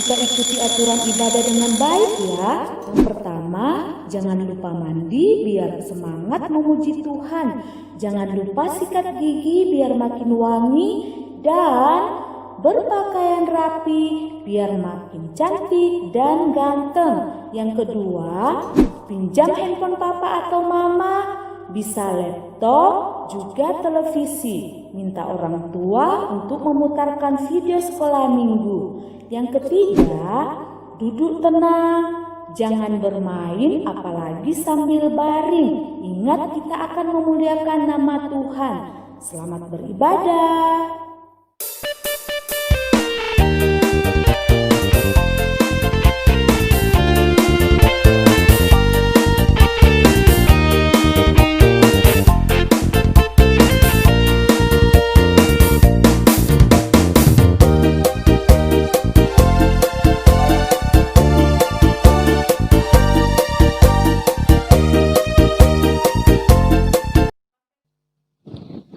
kita ikuti aturan ibadah dengan baik ya. Yang pertama, jangan lupa mandi biar semangat memuji Tuhan. Jangan lupa sikat gigi biar makin wangi dan berpakaian rapi biar makin cantik dan ganteng. Yang kedua, pinjam handphone papa atau mama, bisa laptop, juga televisi. Minta orang tua untuk memutarkan video sekolah minggu. Yang ketiga, duduk tenang, jangan bermain apalagi sambil baring. Ingat, kita akan memuliakan nama Tuhan. Selamat beribadah.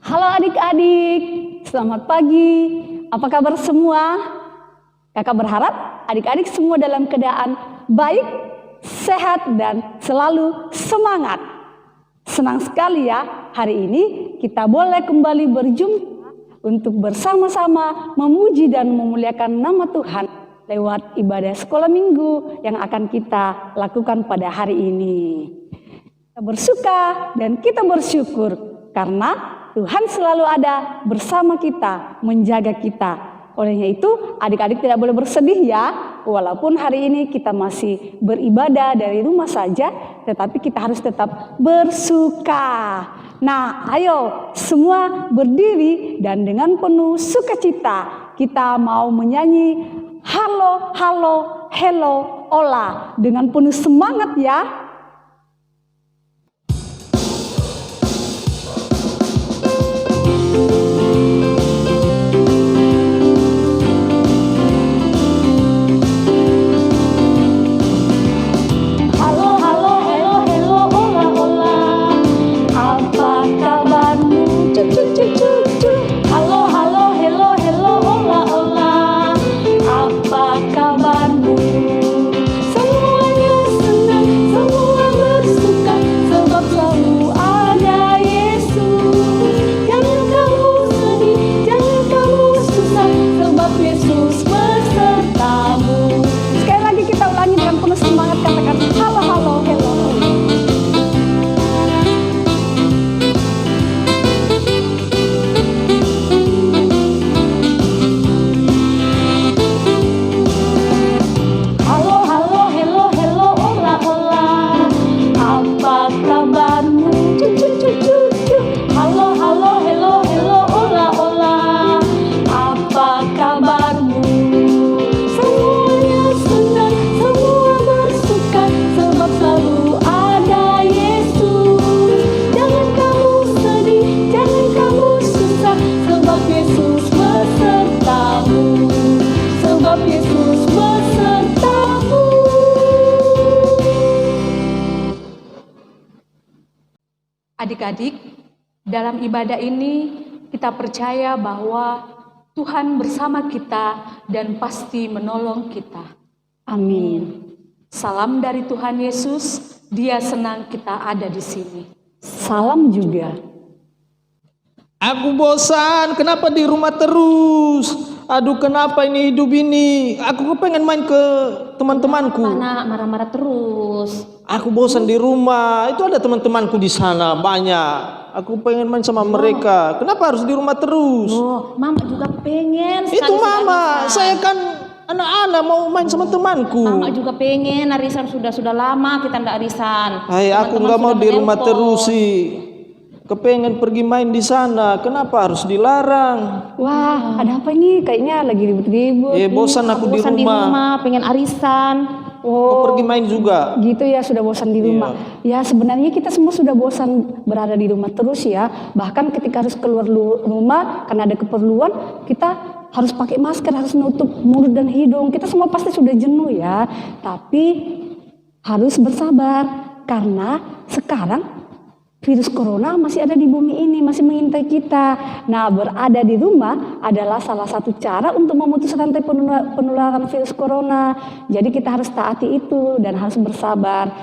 Halo adik-adik, selamat pagi. Apa kabar semua? Kakak berharap adik-adik semua dalam keadaan baik, sehat, dan selalu semangat. Senang sekali ya, hari ini kita boleh kembali berjumpa untuk bersama-sama memuji dan memuliakan nama Tuhan lewat ibadah sekolah minggu yang akan kita lakukan pada hari ini. Kita bersuka dan kita bersyukur karena Tuhan selalu ada bersama kita, menjaga kita. Olehnya itu, adik-adik tidak boleh bersedih ya. Walaupun hari ini kita masih beribadah dari rumah saja, tetapi kita harus tetap bersuka. Nah, ayo semua berdiri dan dengan penuh sukacita kita mau menyanyi halo, halo, hello, ola. Dengan penuh semangat ya. Adik-adik, dalam ibadah ini kita percaya bahwa Tuhan bersama kita dan pasti menolong kita. Amin. Salam dari Tuhan Yesus, Dia senang kita ada di sini. Salam juga. Aku bosan, kenapa di rumah terus? Aduh, kenapa ini hidup ini? Aku pengen main ke teman-temanku. Anak marah-marah terus. Aku bosan di rumah. Itu ada teman-temanku di sana banyak. Aku pengen main sama mereka. Kenapa harus di rumah terus? Oh, mama juga pengen. Itu mama, saya kan anak-anak mau main sama temanku. Mama juga pengen arisan, sudah lama kita ndak arisan. Hai, aku nggak mau di rumah terus sih. Kepengen pergi main di sana, kenapa harus dilarang? Wah, ada apa ini? Kayaknya lagi ribut-ribut. Bosan aku di Bosan rumah. pengen arisan. Mau pergi main juga. Gitu ya, sudah bosan di rumah. Ya sebenarnya kita semua sudah bosan berada di rumah terus ya. Bahkan ketika harus keluar rumah karena ada keperluan, kita harus pakai masker, harus menutup mulut dan hidung. Kita semua pasti sudah jenuh ya. Tapi harus bersabar karena sekarang virus corona masih ada di bumi ini, masih mengintai kita. Nah, berada di rumah adalah salah satu cara untuk memutus rantai penularan virus corona. Jadi kita harus taati itu dan harus bersabar.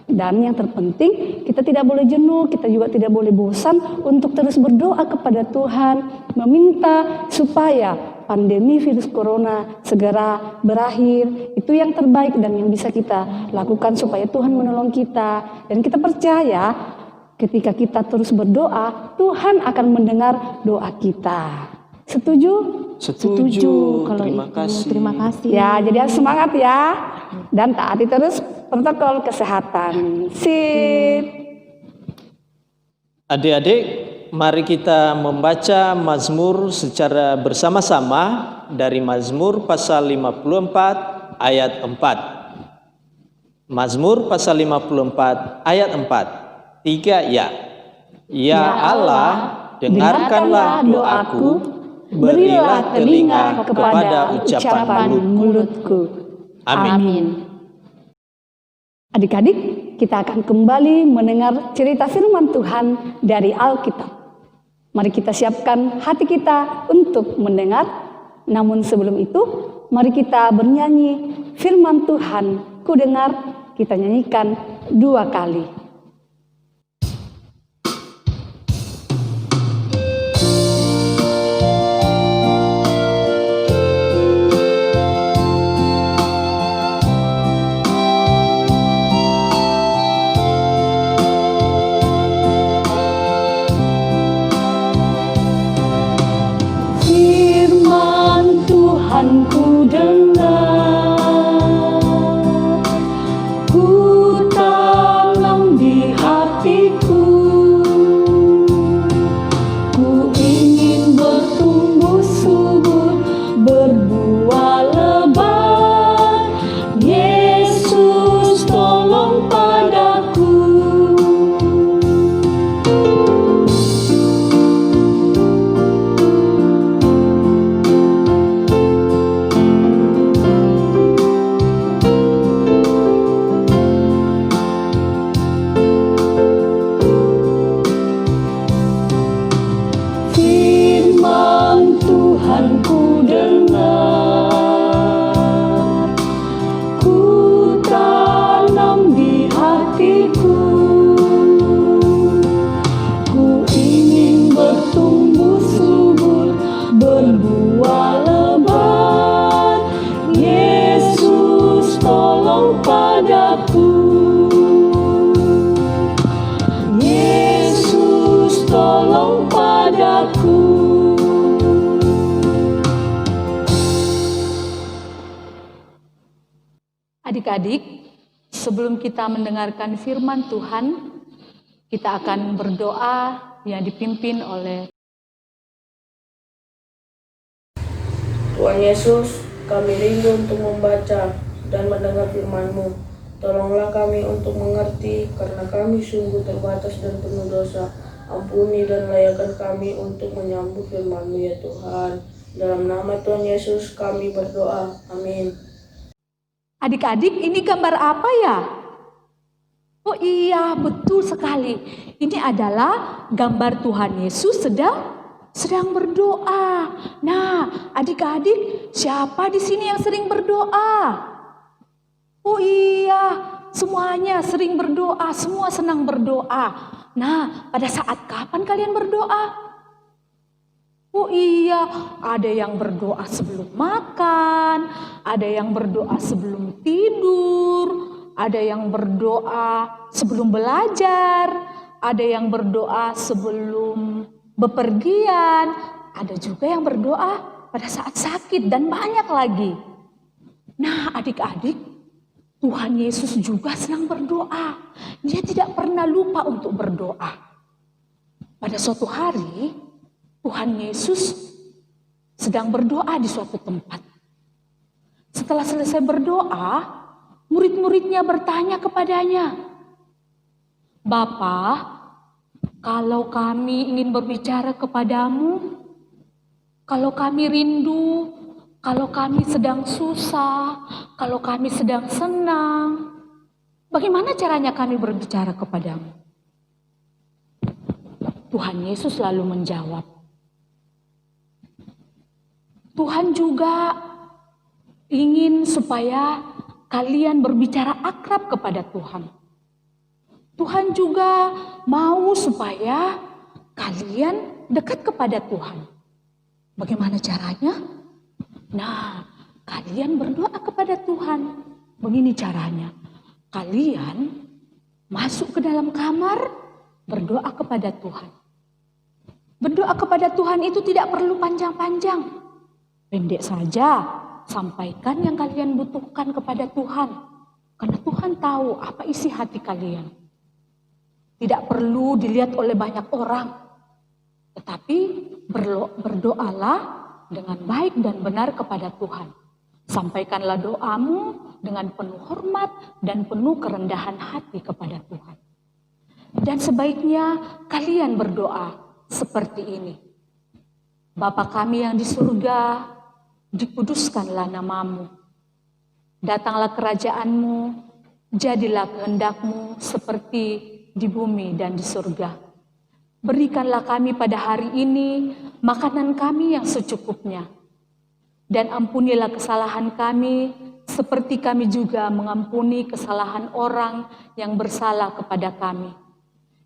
Dan yang terpenting, kita tidak boleh jenuh, kita juga tidak boleh bosan untuk terus berdoa kepada Tuhan, meminta supaya pandemi virus corona segera berakhir. Itu yang terbaik dan yang bisa kita lakukan supaya Tuhan menolong kita. Dan kita percaya ketika kita terus berdoa, Tuhan akan mendengar doa kita. Setuju? Setuju. Kalau Terima itu, kasih. terima kasih. Ya, jadi harus semangat ya. Dan taati terus protokol kesehatan. Sip. Adik-adik, mari kita membaca Mazmur secara bersama-sama dari Mazmur pasal 54 ayat 4. Mazmur pasal 54 ayat 4. 3 ya. Ya Allah, dengarkanlah doaku, berilah telinga kepada ucapan mulutku. Amin. Amin. Adik-adik, kita akan kembali mendengar cerita firman Tuhan dari Alkitab. Mari kita siapkan hati kita untuk mendengar. Namun sebelum itu, mari kita bernyanyi firman Tuhan. Ku dengar, kita nyanyikan 2 kali. Firman Tuhan ku dengar, ku tanam di hatiku, ku ingin bertumbuh subur, berbuah lebat. Yesus tolong padaku. Firman Tuhan ku dengar, ku tanam di hatiku, ku ingin bertumbuh subur, berbuah lebat. Yesus tolong padaku. Yesus tolong padaku. Adik-adik, sebelum kita mendengarkan firman Tuhan, kita akan berdoa yang dipimpin oleh Tuhan Yesus, kami rindu untuk membaca dan mendengar firman-Mu. Tolonglah kami untuk mengerti, karena kami sungguh terbatas dan penuh dosa. Ampuni dan layakkan kami untuk menyambut firman-Mu ya Tuhan. Dalam nama Tuhan Yesus kami berdoa. Amin. adik-adik, ini gambar apa ya? Oh iya, betul sekali. Ini adalah gambar Tuhan Yesus sedang berdoa. Nah, adik-adik, siapa di sini yang sering berdoa? Oh iya, semuanya sering berdoa, semua senang berdoa. Nah, pada saat kapan kalian berdoa? Oh iya, ada yang berdoa sebelum makan, ada yang berdoa sebelum tidur, ada yang berdoa sebelum belajar, ada yang berdoa sebelum bepergian, ada juga yang berdoa pada saat sakit dan banyak lagi. Nah, adik-adik, Tuhan Yesus juga senang berdoa. Dia tidak pernah lupa untuk berdoa. Pada suatu hari, Tuhan Yesus sedang berdoa di suatu tempat. Setelah selesai berdoa, murid-muridnya bertanya kepadanya, "Bapa, kalau kami ingin berbicara kepadamu, kalau kami rindu, kalau kami sedang susah, kalau kami sedang senang, bagaimana caranya kami berbicara kepadamu?" Tuhan Yesus lalu menjawab, Tuhan juga ingin supaya kalian berbicara akrab kepada Tuhan. Tuhan juga mau supaya kalian dekat kepada Tuhan. Bagaimana caranya? Nah, kalian berdoa kepada Tuhan. Begini caranya. Kalian masuk ke dalam kamar, berdoa kepada Tuhan. Berdoa kepada Tuhan itu tidak perlu panjang-panjang. Pendek saja, sampaikan yang kalian butuhkan kepada Tuhan. Karena Tuhan tahu apa isi hati kalian. Tidak perlu dilihat oleh banyak orang. Tetapi berdoalah dengan baik dan benar kepada Tuhan. Sampaikanlah doamu dengan penuh hormat dan penuh kerendahan hati kepada Tuhan. Dan sebaiknya kalian berdoa seperti ini. Bapa kami yang di surga, dikuduskanlah namamu. Datanglah kerajaanmu, jadilah kehendakmu seperti di bumi dan di surga. Berikanlah kami pada hari ini makanan kami yang secukupnya. Dan ampunilah kesalahan kami seperti kami juga mengampuni kesalahan orang yang bersalah kepada kami.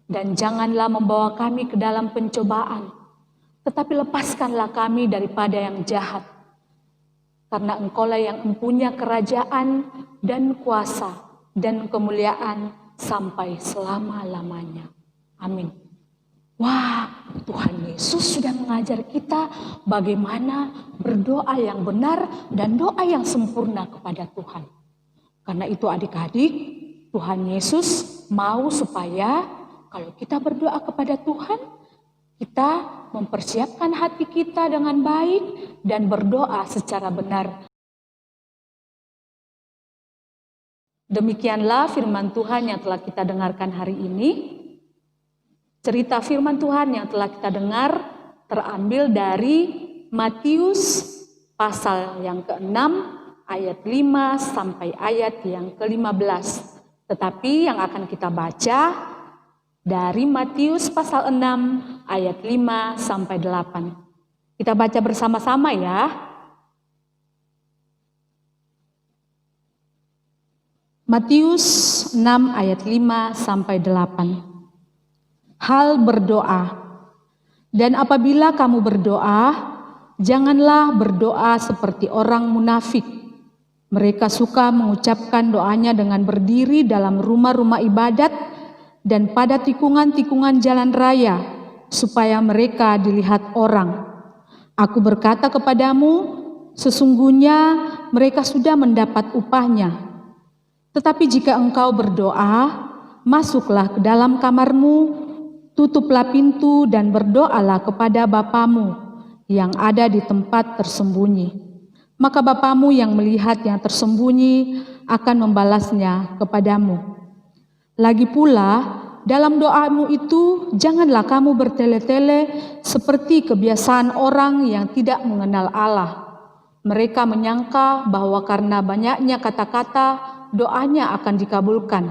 Dan janganlah membawa kami ke dalam pencobaan, tetapi lepaskanlah kami daripada yang jahat. Karena Engkaulah yang mempunyai kerajaan dan kuasa dan kemuliaan sampai selama-lamanya. Amin. Wah, Tuhan Yesus sudah mengajar kita bagaimana berdoa yang benar dan doa yang sempurna kepada Tuhan. Karena itu adik-adik, Tuhan Yesus mau supaya kalau kita berdoa kepada Tuhan, kita mempersiapkan hati kita dengan baik dan berdoa secara benar. Demikianlah firman Tuhan yang telah kita dengarkan hari ini. Cerita firman Tuhan yang telah kita dengar terambil dari Matius pasal yang ke-6 ayat 5 sampai ayat yang ke-15. Tetapi yang akan kita baca dari Matius pasal 6 ayat 5 sampai 8. Kita baca bersama-sama ya. Matius 6 ayat 5 sampai 8. Hal berdoa. Dan apabila kamu berdoa, janganlah berdoa seperti orang munafik. Mereka suka mengucapkan doanya dengan berdiri dalam rumah-rumah ibadat dan pada tikungan-tikungan jalan raya, supaya mereka dilihat orang. Aku berkata kepadamu, sesungguhnya mereka sudah mendapat upahnya. Tetapi jika engkau berdoa, masuklah ke dalam kamarmu, tutuplah pintu dan berdoalah kepada Bapamu yang ada di tempat tersembunyi. Maka Bapamu yang melihat yang tersembunyi akan membalasnya kepadamu. Lagi pula, dalam doamu itu janganlah kamu bertele-tele seperti kebiasaan orang yang tidak mengenal Allah. Mereka menyangka bahwa karena banyaknya kata-kata, doanya akan dikabulkan.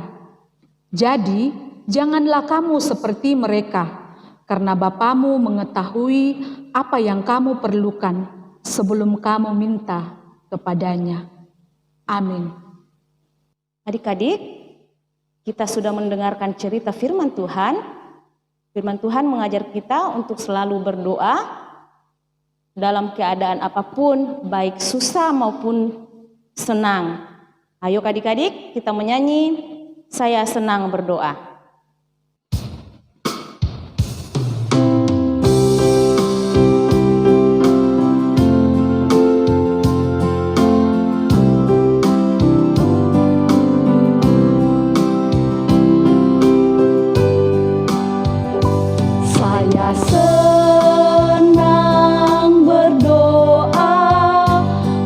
Jadi, janganlah kamu seperti mereka, karena Bapamu mengetahui apa yang kamu perlukan sebelum kamu minta kepadanya. Amin. Adik-adik, kita sudah mendengarkan cerita firman Tuhan. Firman Tuhan mengajar kita untuk selalu berdoa dalam keadaan apapun, baik susah maupun senang. Ayo adik-adik, kita menyanyi, saya senang berdoa.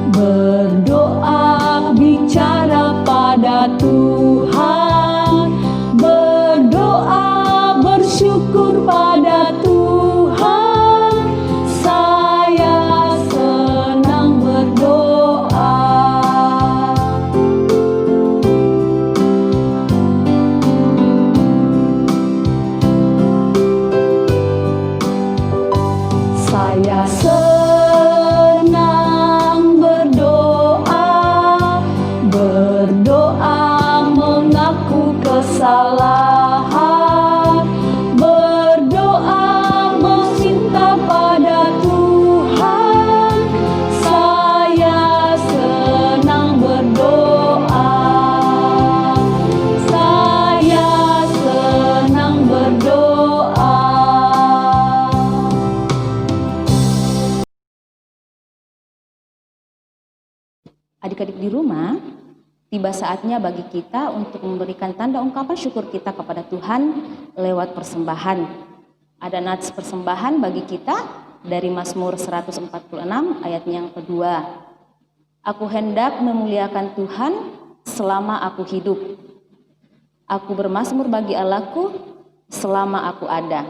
Berdoa bicara pada Tuhan, kesalahan, berdoa meminta pada Tuhan. Saya senang berdoa. Saya senang berdoa. Adik-adik di rumah, tiba saatnya bagi kita untuk memberikan tanda ungkapan syukur kita kepada Tuhan lewat persembahan. Ada nats persembahan bagi kita dari Mazmur 146 ayat yang kedua. Aku hendak memuliakan Tuhan selama aku hidup. Aku bermazmur bagi Allahku selama aku ada.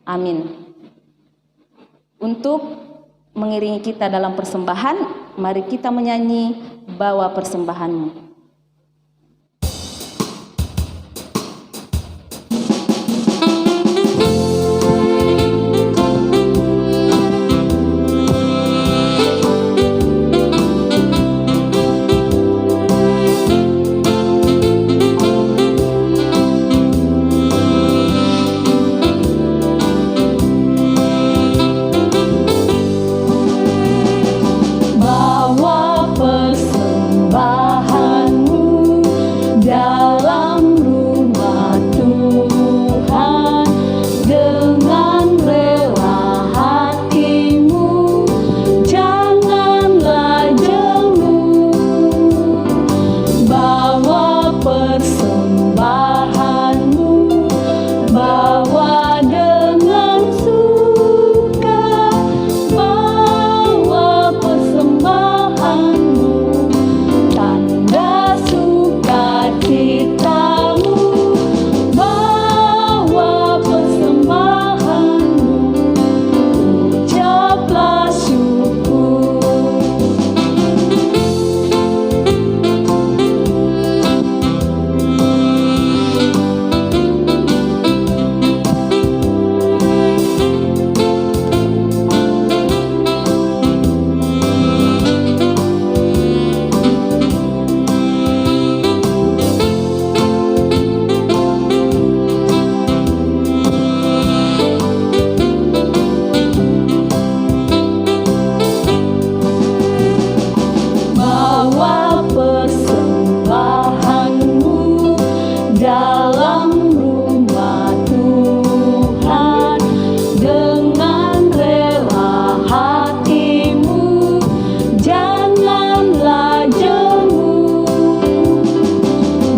Amin. Untuk mengiringi kita dalam persembahan, mari kita menyanyi Bawa Persembahanmu. Bawa persembahanmu dalam rumah Tuhan dengan rela hatimu, janganlah jemu. Bawa persembahanmu, bawa dengan suka, bawa persembahanmu, tanda sukacitamu, bawa persembahanmu, ucaplah syukur. Bawa persembahanmu dalam rumah Tuhan dengan rela hatimu, janganlah jemu.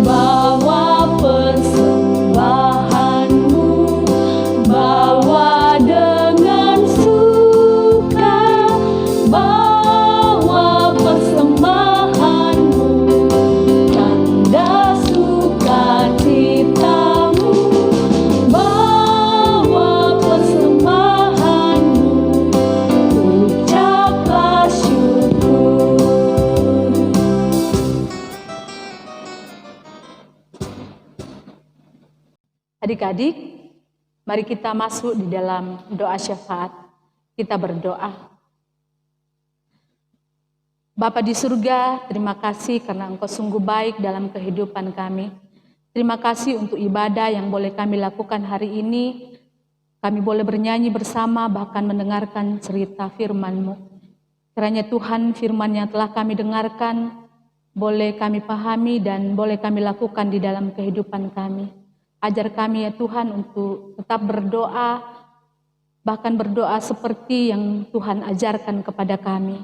Bawa persembahanmu, bawa dengan suka, bawa persembahanmu, tanda sukacitamu, bawa persembahanmu, ucaplah syukur. Adik-adik, mari kita masuk di dalam doa syafaat. Kita berdoa. Bapa di surga, terima kasih karena Engkau sungguh baik dalam kehidupan kami. Terima kasih untuk ibadah yang boleh kami lakukan hari ini. Kami boleh bernyanyi bersama, bahkan mendengarkan cerita firman-Mu. Kiranya Tuhan, firman yang telah kami dengarkan, boleh kami pahami dan boleh kami lakukan di dalam kehidupan kami. Ajar kami ya Tuhan untuk tetap berdoa, bahkan berdoa seperti yang Tuhan ajarkan kepada kami.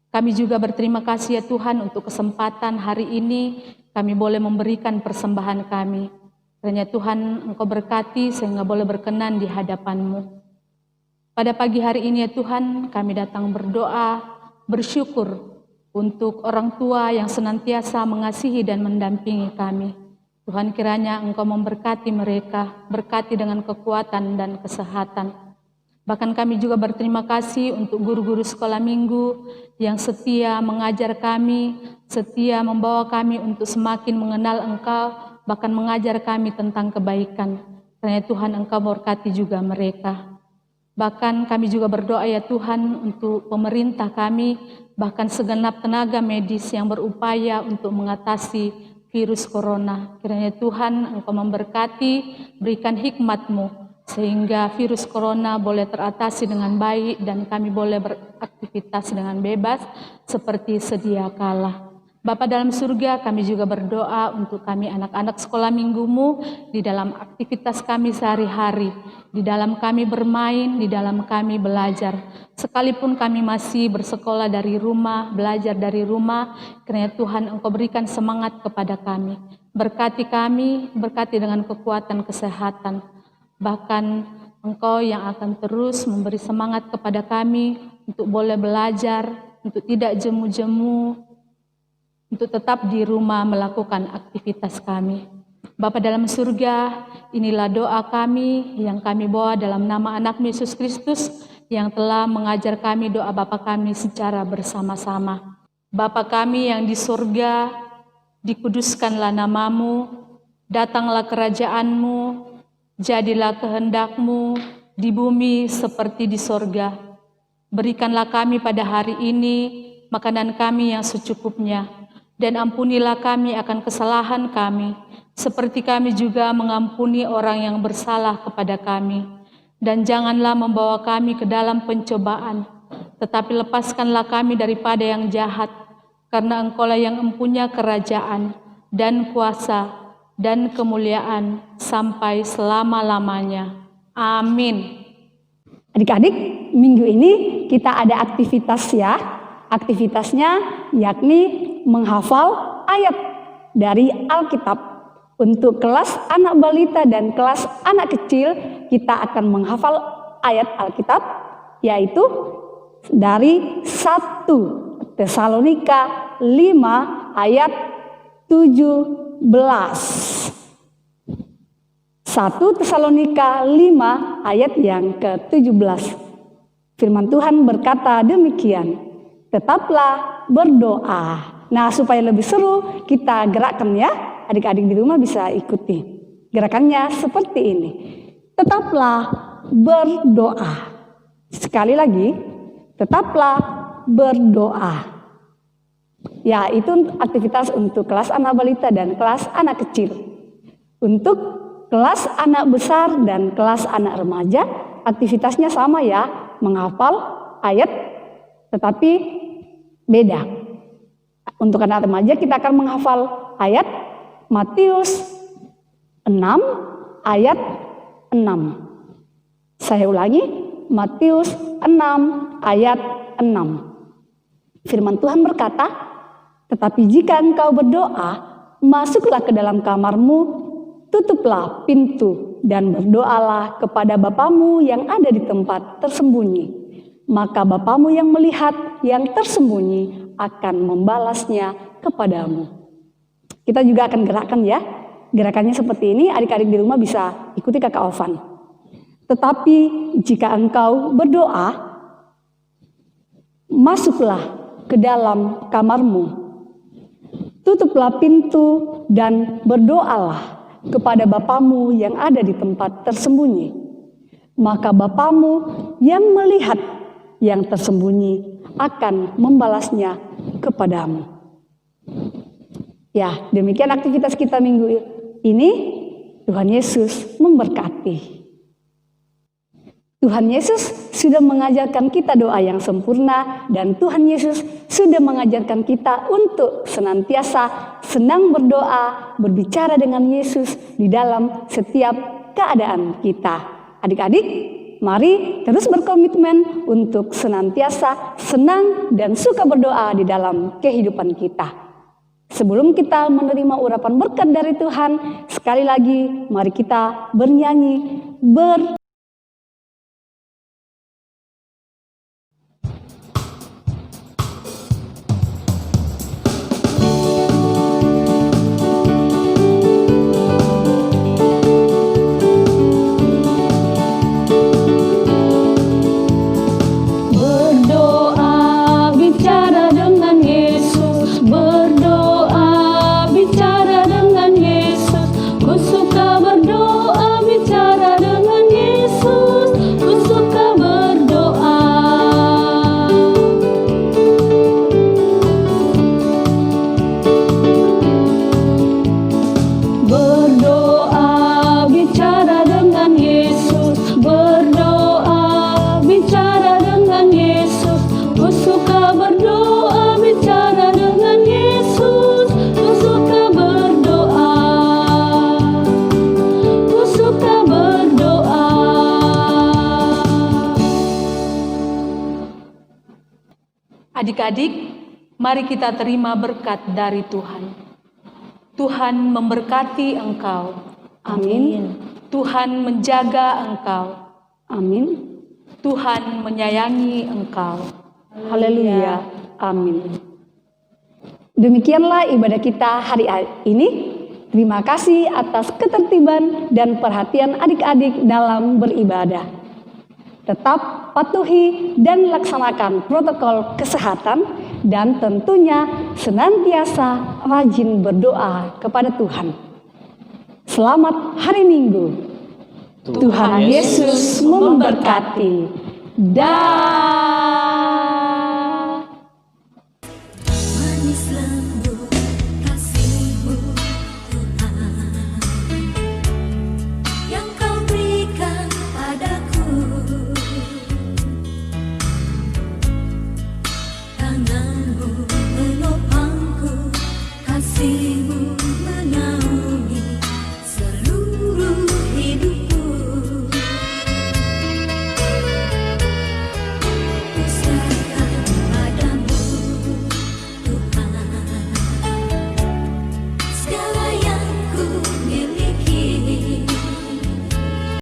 Kami juga berterima kasih ya Tuhan untuk kesempatan hari ini kami boleh memberikan persembahan kami. Kiranya Tuhan Engkau berkati sehingga boleh berkenan di hadapan-Mu. Pada pagi hari ini ya Tuhan kami datang berdoa, bersyukur untuk orang tua yang senantiasa mengasihi dan mendampingi kami. Tuhan kiranya Engkau memberkati mereka, berkati dengan kekuatan dan kesehatan. Bahkan kami juga berterima kasih untuk guru-guru sekolah minggu yang setia mengajar kami, setia membawa kami untuk semakin mengenal Engkau, bahkan mengajar kami tentang kebaikan. Karena Tuhan Engkau berkati juga mereka. Bahkan kami juga berdoa ya Tuhan untuk pemerintah kami, bahkan segenap tenaga medis yang berupaya untuk mengatasi virus corona. Kiranya Tuhan Engkau memberkati, berikan hikmat-Mu, sehingga virus corona boleh teratasi dengan baik dan kami boleh beraktivitas dengan bebas seperti sedia kala. Bapa dalam surga, kami juga berdoa untuk kami anak-anak sekolah minggu-Mu di dalam aktivitas kami sehari-hari, di dalam kami bermain, di dalam kami belajar. Sekalipun kami masih bersekolah dari rumah, belajar dari rumah, kiranya Tuhan Engkau berikan semangat kepada kami. Berkati kami, berkati dengan kekuatan kesehatan. Bahkan Engkau yang akan terus memberi semangat kepada kami untuk boleh belajar, untuk tidak jemu-jemu, untuk tetap di rumah melakukan aktivitas kami. Bapa dalam surga, inilah doa kami yang kami bawa dalam nama anak Yesus Kristus yang telah mengajar kami doa Bapa kami secara bersama-sama. Bapa kami yang di surga, dikuduskanlah namamu, datanglah kerajaan-Mu, jadilah kehendak-Mu di bumi seperti di surga. Berikanlah kami pada hari ini makanan kami yang secukupnya, dan ampunilah kami akan kesalahan kami, seperti kami juga mengampuni orang yang bersalah kepada kami. Dan janganlah membawa kami ke dalam pencobaan, tetapi lepaskanlah kami daripada yang jahat, karena Engkaulah yang mempunyai kerajaan, dan kuasa, dan kemuliaan, sampai selama-lamanya. Amin. Adik-adik, minggu ini kita ada aktivitas ya. Aktivitasnya yakni menghafal ayat dari Alkitab. Untuk kelas anak balita dan kelas anak kecil, kita akan menghafal ayat Alkitab, yaitu dari 1 Tesalonika 5 ayat 17. 1 Tesalonika 5 ayat yang ke-17. Firman Tuhan berkata demikian, tetaplah berdoa. Nah, supaya lebih seru, kita gerakkan ya. Adik-adik di rumah bisa ikuti. Gerakannya seperti ini. Tetaplah berdoa. Sekali lagi, tetaplah berdoa. Ya, itu aktivitas untuk kelas anak balita dan kelas anak kecil. Untuk kelas anak besar dan kelas anak remaja, aktivitasnya sama ya, menghafal ayat tetapi beda. Untuk anak remaja kita akan menghafal ayat Matius 6 ayat 6. Saya ulangi, Matius 6 ayat 6. Firman Tuhan berkata, tetapi jika engkau berdoa, masuklah ke dalam kamarmu, tutuplah pintu dan berdoalah kepada Bapamu yang ada di tempat tersembunyi. Maka Bapamu yang melihat yang tersembunyi akan membalasnya kepadamu. Kita juga akan gerakkan ya. Gerakannya seperti ini, adik-adik di rumah bisa ikuti Kakak Ovan. Tetapi jika engkau berdoa, masuklah ke dalam kamarmu, tutuplah pintu dan berdoalah kepada Bapamu yang ada di tempat tersembunyi. Maka Bapamu yang melihat yang tersembunyi akan membalasnya kepadamu. Ya, demikian aktivitas kita minggu ini. Tuhan Yesus memberkati. Tuhan Yesus sudah mengajarkan kita doa yang sempurna, dan Tuhan Yesus sudah mengajarkan kita untuk senantiasa senang berdoa, berbicara dengan Yesus di dalam setiap keadaan kita. Adik-adik, mari terus berkomitmen untuk senantiasa senang dan suka berdoa di dalam kehidupan kita. Sebelum kita menerima urapan berkat dari Tuhan, sekali lagi mari kita bernyanyi, berdoa, bicara dengan Yesus. Adik-adik, mari kita terima berkat dari Tuhan. Tuhan memberkati engkau. Amin. Tuhan menjaga engkau. Amin. Tuhan menyayangi engkau. Haleluya. Amin. Demikianlah ibadah kita hari ini. Terima kasih atas ketertiban dan perhatian adik-adik dalam beribadah. Tetap patuhi dan laksanakan protokol kesehatan dan tentunya senantiasa rajin berdoa kepada Tuhan. Selamat hari Minggu. Tuhan Yesus memberkati. Dan